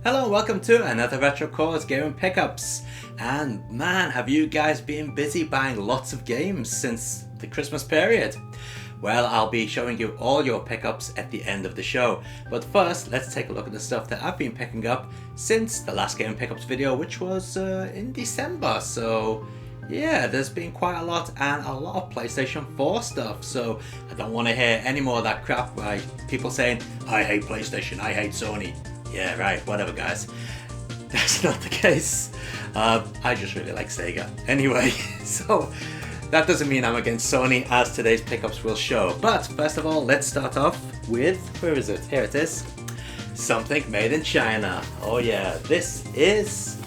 Hello, welcome to another Retro Cores Gaming Pickups. And man, have you guys been busy buying lots of games since the Christmas period? Well, I'll be showing you all your pickups at the end of the show. But first, let's take a look at the stuff that I've been picking up since the last Gaming Pickups video, which was in December. So yeah, there's been quite a lot and a lot of PlayStation 4 stuff. So I don't want to hear any more of that crap by people saying, I hate PlayStation, I hate Sony. Yeah, right, whatever guys. That's not the case. I just really like Sega. Anyway, so that doesn't mean I'm against Sony, as today's pickups will show. But first of all, let's start off with, where is it? Here it is. Something made in China. Oh yeah, this is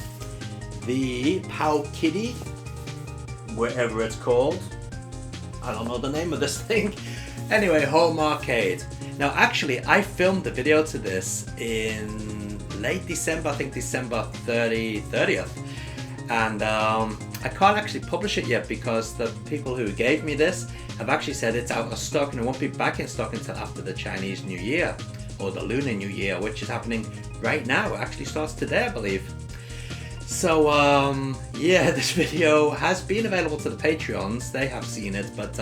the Pow Kitty, wherever it's called. I don't know the name of this thing. Anyway, home arcade. Now actually, I filmed the video to this in late December, I think December 30th. And I can't actually publish it yet because the people who gave me this have actually said it's out of stock and it won't be back in stock until after the Chinese New Year, or the Lunar New Year, which is happening right now. It actually starts today, I believe. So yeah, this video has been available to the Patreons. They have seen it, but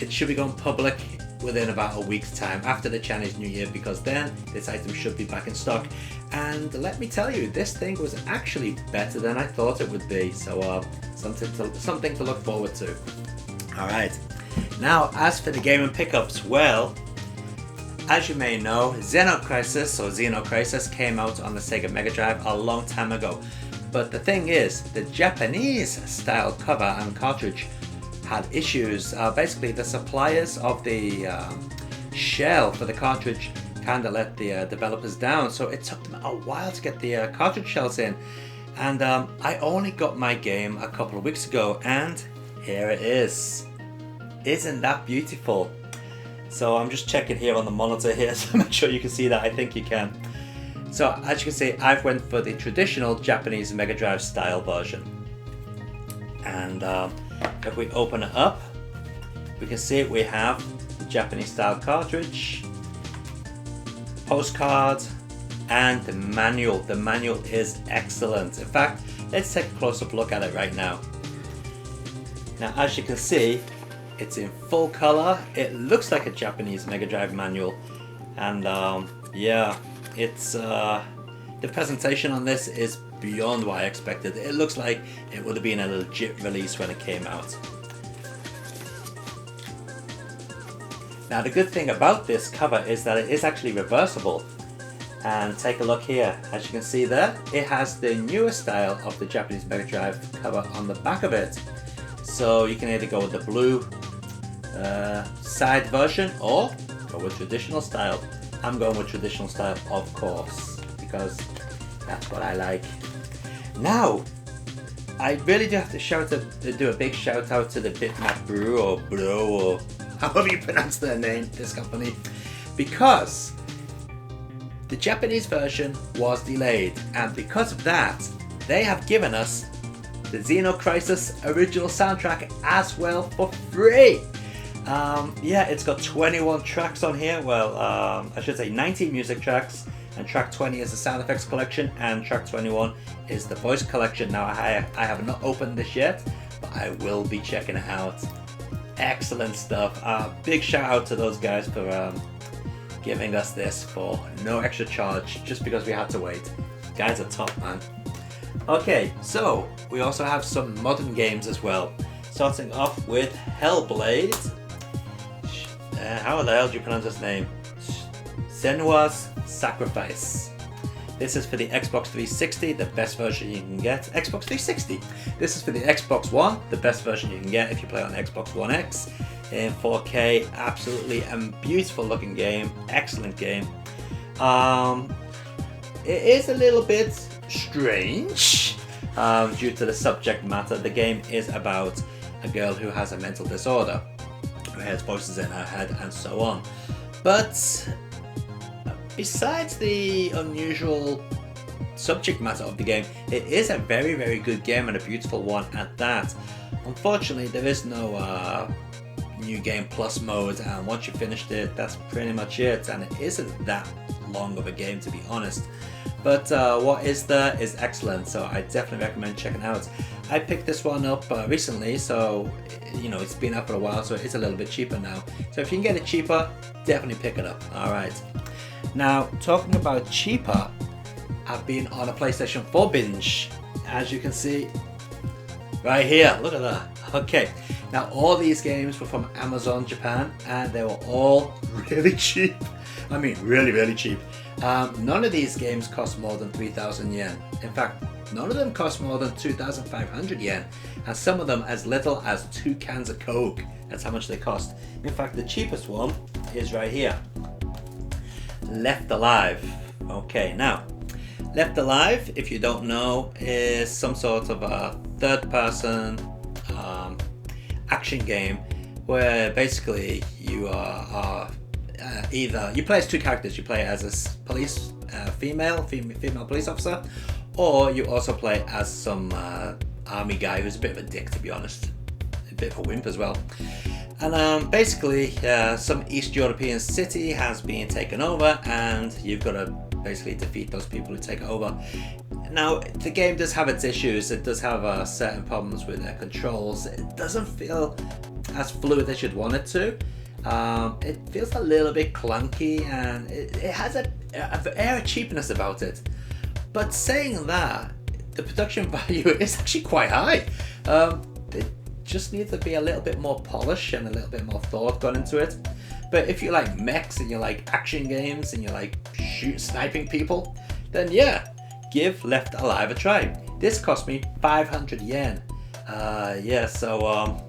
it should be going public within about a week's time after the Chinese New Year, because then this item should be back in stock. And let me tell you, this thing was actually better than I thought it would be. So something to look forward to. Alright, now as for the gaming pickups, well, as you may know, Zeno Crisis came out on the Sega Mega Drive a long time ago. But the thing is, the Japanese style cover and cartridge had issues. Basically, the suppliers of the shell for the cartridge kind of let the developers down, so it took them a while to get the cartridge shells in. And I only got my game a couple of weeks ago, and here it is. Isn't that beautiful? So I'm just checking here on the monitor here to make sure you can see that. I think you can. So as you can see, I've went for the traditional Japanese Mega Drive style version. And if we open it up, we can see we have the Japanese style cartridge, postcard, and the manual. The manual is excellent. In fact, let's take a close-up look at it right now. Now, as you can see, it's in full color. It looks like a Japanese Mega Drive manual, and yeah, it's the presentation on this is beyond what I expected. It looks like it would have been a legit release when it came out. Now the good thing about this cover is that it is actually reversible. And take a look here. As you can see there, it has the newer style of the Japanese Mega Drive cover on the back of it. So you can either go with the blue side version or go with traditional style. I'm going with traditional style, of course, because that's what I like. Now, I really do have to do a big shout out to the Bitmap Brew, or however you pronounce their name, this company, because the Japanese version was delayed, and because of that, they have given us the Zeno Crisis original soundtrack as well for free. Yeah, it's got 21 tracks on here. Well, I should say 19 music tracks, and track 20 is the sound effects collection, and track 21 is the voice collection. Now, I have not opened this yet, but I will be checking it out. Excellent stuff. Big shout out to those guys for giving us this for no extra charge, just because we had to wait. Guys are top, man. Okay, so we also have some modern games as well. Starting off with Hellblade. How the hell do you pronounce this name? Senua's Sacrifice. This is for the Xbox 360, the best version you can get. Xbox 360. This is for the Xbox One, the best version you can get if you play on Xbox One X in 4K. Absolutely a beautiful looking game. Excellent game. It is a little bit strange due to the subject matter. The game is about a girl who has a mental disorder, who has voices in her head and so on. But besides the unusual subject matter of the game, it is a very, very good game, and a beautiful one at that. Unfortunately, there is no New Game Plus mode, and once you finished it, that's pretty much it, and it isn't that long of a game, to be honest. But what is there is excellent, so I definitely recommend checking it out. I picked this one up recently, so you know, it's been out for a while, so it's a little bit cheaper now. So if you can get it cheaper, definitely pick it up. Alright. Now, talking about cheaper, I've been on a PlayStation 4 binge, as you can see right here. Look at that. Okay, now all these games were from Amazon Japan, and they were all really cheap. I mean, really cheap. None of these games cost more than 3,000 yen. In fact, none of them cost more than 2,500 yen, and some of them as little as 2 cans of Coke. That's how much they cost. In fact, the cheapest one is right here. Left Alive. Okay, now, Left Alive, if you don't know, is some sort of a third-person action game where basically you are either you play as 2 characters. You play as a police female police officer, or you also play as some army guy who's a bit of a dick, to be honest, a bit of a wimp as well. And basically some East European city has been taken over, and you've got to basically defeat those people who take it over. Now, the game does have its issues. It does have certain problems with their controls. It doesn't feel as fluid as you'd want it to. It feels a little bit clunky, and it has an air of cheapness about it. But saying that, the production value is actually quite high. It just needs to be a little bit more polish and a little bit more thought gone into it. But if you like mechs and you like action games and you like sniping people, then yeah, give Left Alive a try. This cost me 500 yen. Yeah, so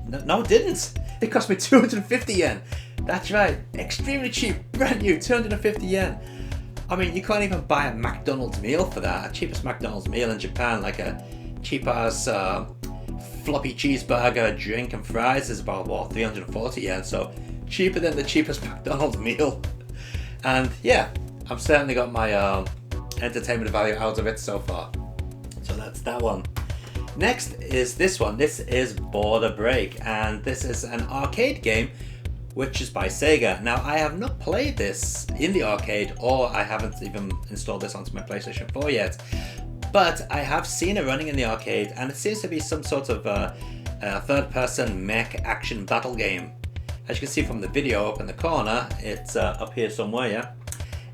no, it didn't. It cost me 250 yen. That's right, extremely cheap, brand new, 250 yen. I mean, you can't even buy a McDonald's meal for that. The cheapest McDonald's meal in Japan, like a cheap ass floppy cheeseburger, drink and fries, is about what, 340 yen. So cheaper than the cheapest McDonald's meal. And yeah, I've certainly got my entertainment value out of it so far. So that's that one. Next is this one. This is Border Break, and this is an arcade game which is by Sega. Now, I have not played this in the arcade, or I haven't even installed this onto my PlayStation 4 yet, but I have seen it running in the arcade, and it seems to be some sort of third-person mech action battle game. As you can see from the video up in the corner, it's up here somewhere, yeah?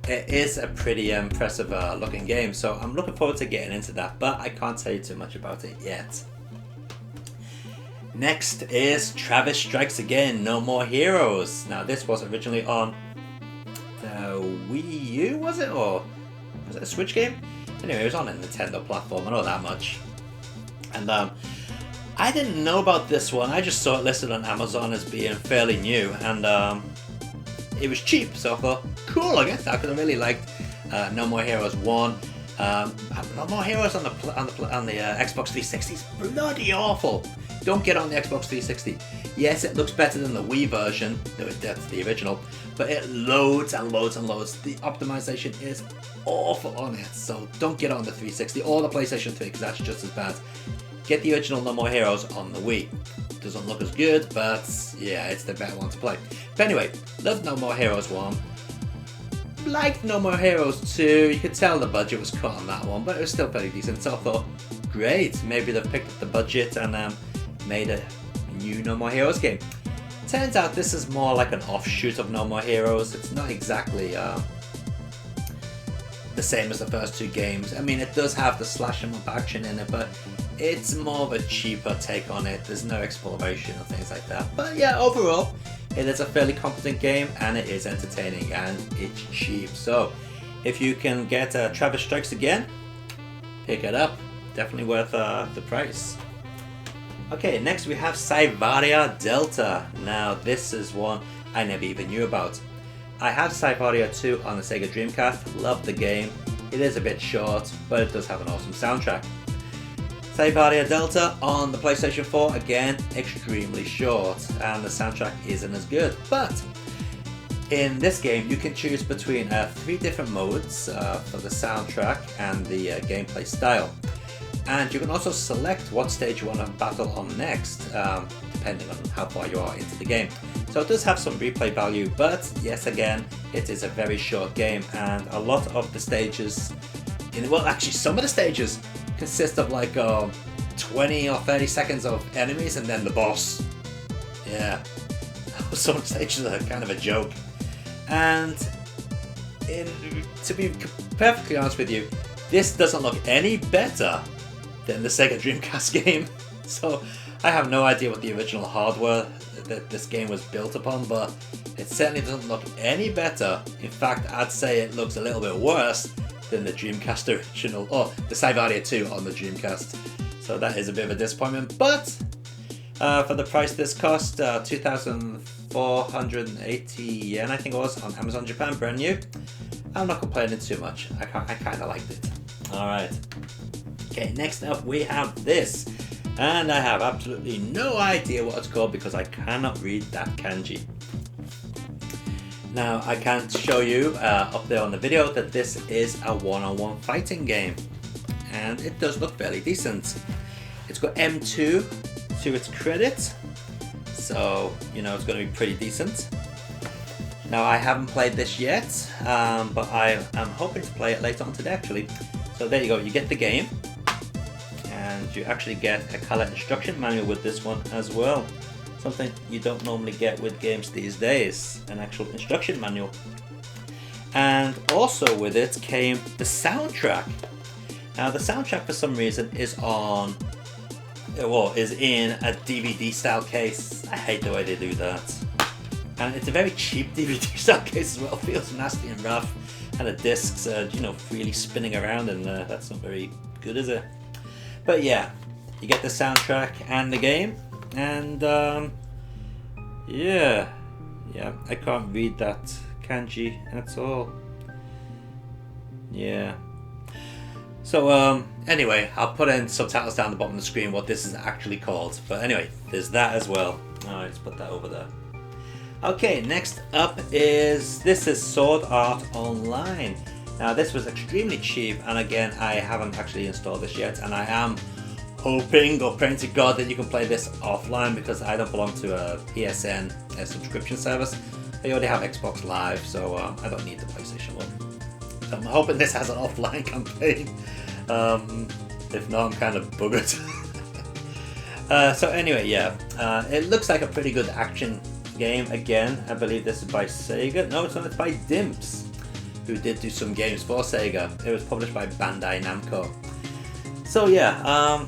It is a pretty impressive looking game, so I'm looking forward to getting into that, but I can't tell you too much about it yet. Next is Travis Strikes Again, No More Heroes. Now, this was originally on the Wii U, was it? Or was it a Switch game? Anyway, it was on a Nintendo platform, I know that much. And I didn't know about this one. I just saw it listed on Amazon as being fairly new, and it was cheap, so I thought, cool, I get that, because I really liked No More Heroes 1. No More Heroes on the Xbox 360 is bloody awful. Don't get on the Xbox 360. Yes, it looks better than the Wii version, that's the original, but it loads and loads and loads. The optimization is awful on it, so don't get on the 360 or the PlayStation 3, because that's just as bad. Get the original No More Heroes on the Wii. Doesn't look as good, but yeah, it's the better one to play. But anyway, loved No More Heroes 1. Liked No More Heroes 2. You could tell the budget was cut on that one, but it was still fairly decent. So I thought, great, maybe they've picked up the budget and made a new No More Heroes game. Turns out this is more like an offshoot of No More Heroes. It's not exactly the same as the first 2 games. I mean, it does have the slash 'em up action in it, but it's more of a cheaper take on it. There's no exploration or things like that. But yeah, overall, it is a fairly competent game, and it is entertaining, and it's cheap. So if you can get Travis Strikes Again, pick it up. Definitely worth the price. Okay, next we have Cyvaria Delta. Now this is one I never even knew about. I have Cyvaria 2 on the Sega Dreamcast. Love the game. It is a bit short, but it does have an awesome soundtrack. Cyvaria Delta on the PlayStation 4, again, extremely short, and the soundtrack isn't as good. But in this game, you can choose between 3 different modes for the soundtrack and the gameplay style. And you can also select what stage you want to battle on next, depending on how far you are into the game. So it does have some replay value, but yes, again, it is a very short game, and a lot of the stages, well, actually some of the stages consist of like 20 or 30 seconds of enemies and then the boss. Yeah, some stages are kind of a joke. And to be perfectly honest with you, this doesn't look any better than the Sega Dreamcast game. So I have no idea what the original hardware that this game was built upon, but it certainly doesn't look any better. In fact, I'd say it looks a little bit worse than the Dreamcast original, or the Aria 2 on the Dreamcast. So that is a bit of a disappointment, but for the price this cost, 2,480 yen I think it was on Amazon Japan, brand new. I'm not complaining too much. I kind of liked it. Alright. Okay, next up we have this. And I have absolutely no idea what it's called because I cannot read that kanji. Now, I can show you up there on the video that this is a one-on-one fighting game. And it does look fairly decent. It's got M2 to its credit. So, you know, it's going to be pretty decent. Now, I haven't played this yet, but I am hoping to play it later on today actually. So there you go, you get the game. And you actually get a color instruction manual with this one as well. Something you don't normally get with games these days, an actual instruction manual. And also with it came the soundtrack. Now the soundtrack for some reason is in a DVD style case. I hate the way they do that. And it's a very cheap DVD style case as well. It feels nasty and rough. And the discs are, you know, freely spinning around, and that's not very good, is it? But yeah, you get the soundtrack and the game, and yeah, I can't read that kanji at all. Yeah. So anyway, I'll put in subtitles down the bottom of the screen what this is actually called. But anyway, there's that as well. Alright, let's put that over there. Okay, next up is Sword Art Online. Now this was extremely cheap, and again I haven't actually installed this yet, and I am hoping or praying to God that you can play this offline because I don't belong to a PSN subscription service. I already have Xbox Live, so I don't need the PlayStation 1. So I'm hoping this has an offline campaign. If not, I'm kind of buggered. So anyway, yeah, it looks like a pretty good action game. Again, I believe this is by Sega. No, it's not. It's by Dimps, who did do some games for Sega. It was published by Bandai Namco. So yeah,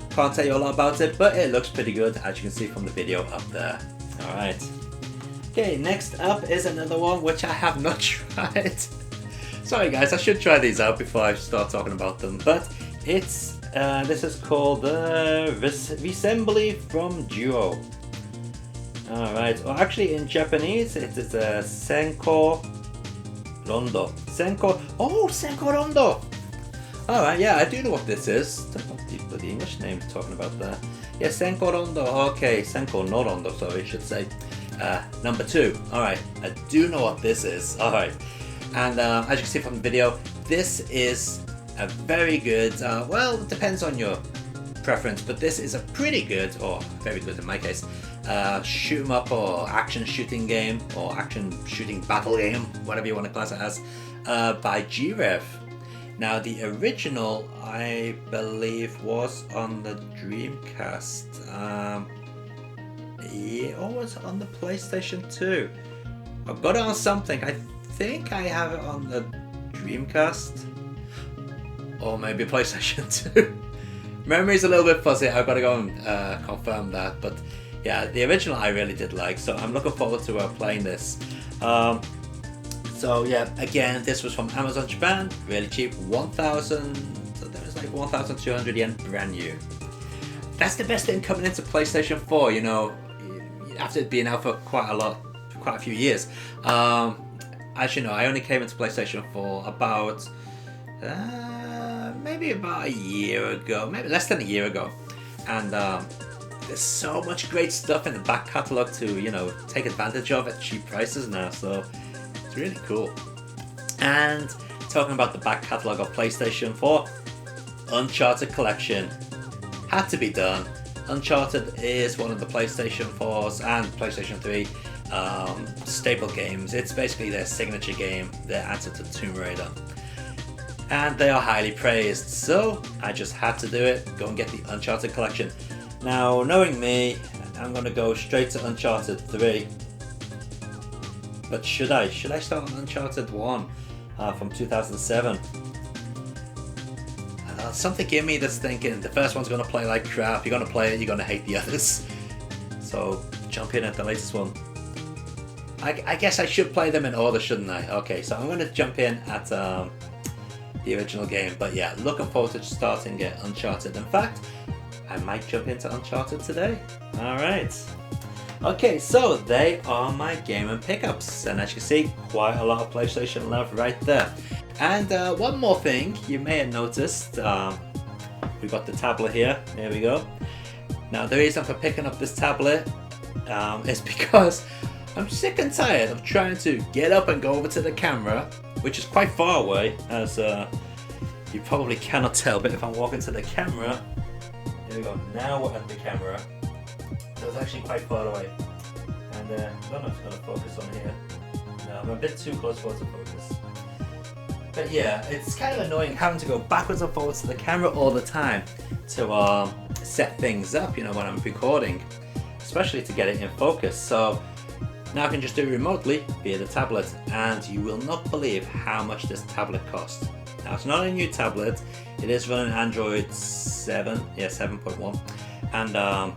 can't tell you a lot about it, but it looks pretty good, as you can see from the video up there. Alright. Okay, next up is another one which I have not tried. Sorry guys, I should try these out before I start talking about them, but it's this is called Resembly from Duo. Alright, well actually in Japanese it is Senko Rondo. Senko Rondo! Alright, yeah, I do know what this is. Don't know the English name talking about there. Yeah, Senko Rondo. Okay, Senko no Rondo, sorry, I should say. Number 2. Alright, I do know what this is. Alright. And as you can see from the video, this is a very good, well, it depends on your preference, but this is a pretty good, or very good in my case, shoot 'em up or action shooting game, or action shooting battle game, whatever you want to class it as, by G-Rev. Now the original, I believe, was on the Dreamcast, or was it on the PlayStation 2? I've got it on something. I think I have it on the Dreamcast, or maybe PlayStation 2. Memory's a little bit fuzzy, I've got to go and confirm that, but yeah, the original I really did like, so I'm looking forward to playing this. So yeah, again, this was from Amazon Japan, really cheap, 1,000, so that was like 1,200 yen, brand new. That's the best thing coming into PlayStation 4, you know, after it being out for quite a few years. As you know, I only came into PlayStation 4 about, maybe about a year ago, maybe less than a year ago. And there's so much great stuff in the back catalogue to, you know, take advantage of at cheap prices now, so it's really cool. And talking about the back catalogue of PlayStation 4, Uncharted Collection. Had to be done. Uncharted is one of the PlayStation 4's and PlayStation 3 staple games. It's basically their signature game, their answer to Tomb Raider. And they are highly praised, so I just had to do it, go and get the Uncharted Collection. Now, knowing me, I'm going to go straight to Uncharted 3. But should I? Should I start on Uncharted 1 from 2007? Something in me that's thinking the first one's going to play like crap, you're going to play it, you're going to hate the others. So jump in at the latest one. I guess I should play them in order, shouldn't I? Okay, so I'm going to jump in at the original game. But yeah, looking forward to starting it, Uncharted. In fact, I might jump into Uncharted today. Alright. Okay, so they are my gaming pickups. And as you can see, quite a lot of PlayStation love right there. And one more thing you may have noticed, we've got the tablet here, there we go. Now the reason for picking up this tablet is because I'm sick and tired of trying to get up and go over to the camera, which is quite far away, as you probably cannot tell, but if I'm walking to the camera, there we go, now we're at the camera, so it's actually quite far away. And I don't know if it's going to focus on here. No, I'm a bit too close for it to focus. But yeah, it's kind of annoying having to go backwards and forwards to the camera all the time to set things up, you know, when I'm recording, especially to get it in focus. So now I can just do it remotely via the tablet, and you will not believe how much this tablet costs. Now it's not a new tablet, it is running Android 7, yeah 7.1, and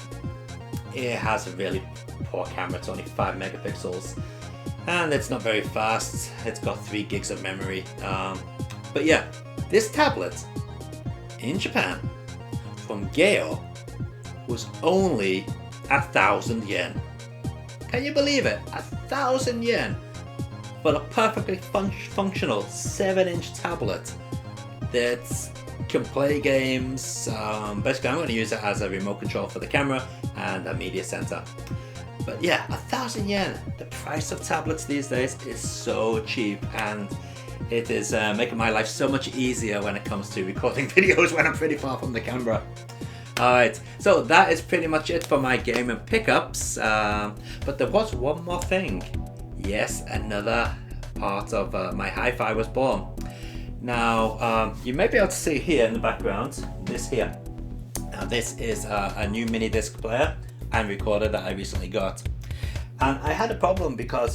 it has a really poor camera, it's only 5 megapixels. And it's not very fast, it's got 3 gigs of memory. But yeah, this tablet in Japan from Gale was only 1,000 yen. Can you believe it? 1,000 yen for a perfectly functional 7-inch tablet that can play games. Basically, I'm going to use it as a remote control for the camera and a media center. But yeah, 1,000 yen. The price of tablets these days is so cheap, and it is making my life so much easier when it comes to recording videos when I'm pretty far from the camera. Alright, so that is pretty much it for my gaming pickups. But there was one more thing. Yes, another part of my hi-fi was born. Now, you may be able to see here in the background, this here. Now this is a new mini disc player and recorder that I recently got, and I had a problem because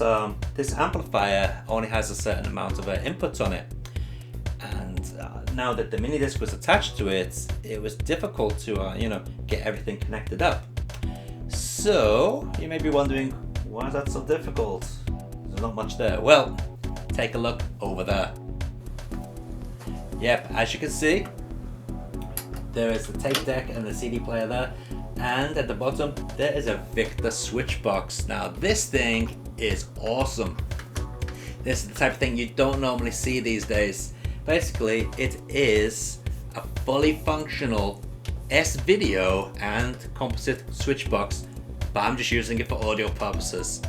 this amplifier only has a certain amount of inputs on it, and now that the mini disc was attached to it, it was difficult to you know, get everything connected up. So you may be wondering, why is that so difficult? There's not much there. Well, take a look over there. Yep, as you can see, there is the tape deck and the CD player there. And at the bottom, there is a Victor switch box. Now this thing is awesome. This is the type of thing you don't normally see these days. Basically, it is a fully functional S-video and composite switch box, but I'm just using it for audio purposes.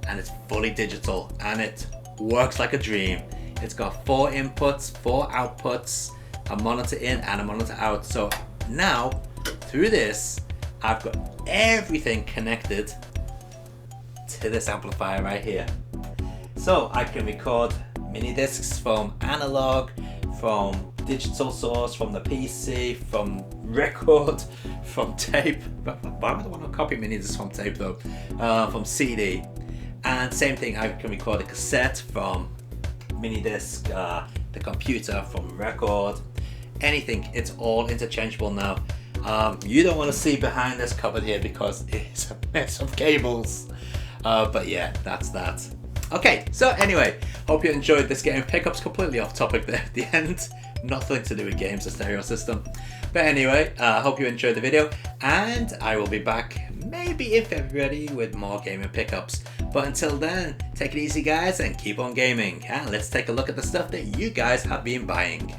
And it's fully digital, and it works like a dream. It's got 4 inputs, 4 outputs, a monitor in and a monitor out. So now, through this, I've got everything connected to this amplifier right here. So I can record mini discs from analog, from digital source, from the PC, from record, from tape. Why would I want to copy mini discs from tape though? From CD. And same thing, I can record a cassette from mini disc, the computer from record, anything. It's all interchangeable now. You don't want to see behind this cupboard here because it's a mess of cables. But yeah, that's that. Okay, so anyway, hope you enjoyed this game. Pickups completely off topic there at the end. Nothing to do with games or stereo system. But anyway, hope you enjoyed the video, and I will be back maybe in February with more gaming pickups. But until then, take it easy guys and keep on gaming. And let's take a look at the stuff that you guys have been buying.